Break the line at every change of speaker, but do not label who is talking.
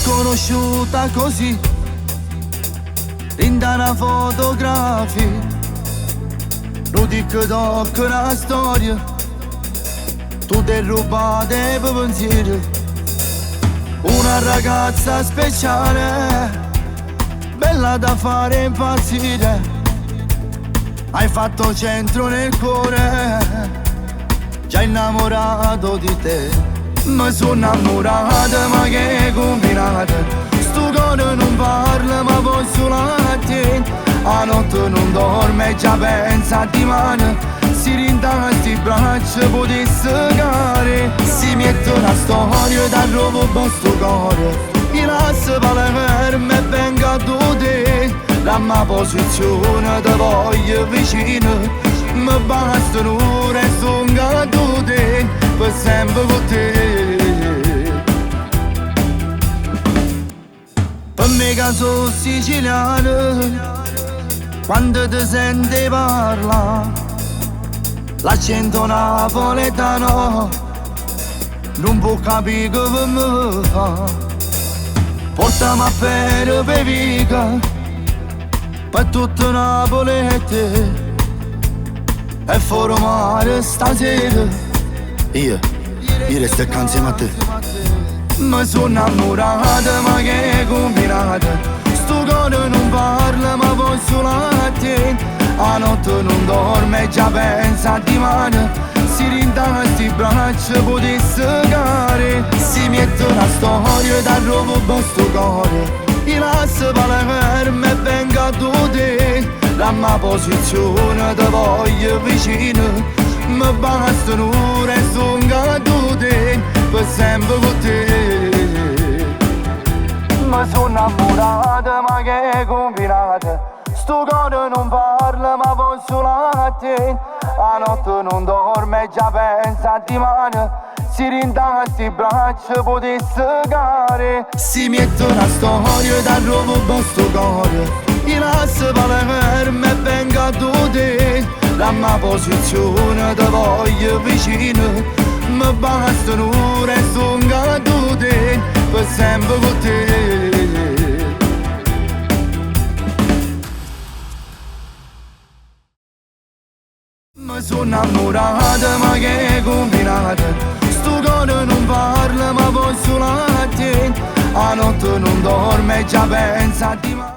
conosciuta così, in una fotografia, non dico che una storia, tu ti rubate per pensieri, una ragazza speciale, bella da fare impazzire, hai fatto centro nel cuore, già innamorato di te. Mi sono innamorata, ma che combinata, sto cuore non parla ma poi solo a te. A notte non dorme e già pensa a dimani, si rinda sti braccia potesse care. Si mette una storia da roba sto cuore, mi lascia per ferme e venga da te. La mia posizione ti voglio vicino, mi basta un'ora e sono da te, per sempre con te. Per me che sono siciliano, quando ti senti parla, l'accento napoletano non può capire come mi fa. Portami a bere per vica, per tutto Napoli e te, e formare stasera io resto qua insieme a te. Mi sono innamorata, ma che combinata, sto cuore non parla ma poi solo a te. A notte non dorme e già pensa a dimani, si rinda sti braccia potesse care. Si mette una storia da roba sto cuore, mi lascia per ferme e venga da te. La mia posizione ti voglio vicino, mi basta un'ora e sono da te, per sempre con te. Mi sono innamorata, ma che combinata, sto cuore non parla ma poi solo a te. A notte non dorme e già pensa a dimani, si rinda sti braccia potesse care. Si mette una storia da roba sto cuore, mi lascia per ferme e venga da te. La mia posizione ti voglio vicino, mi basta un'ora e sono da te, per sempre con te. Mi sono innamorata, ma che combinata, sto cuore non parla ma poi solo a te. A notte non dorme e già pensa a dimani.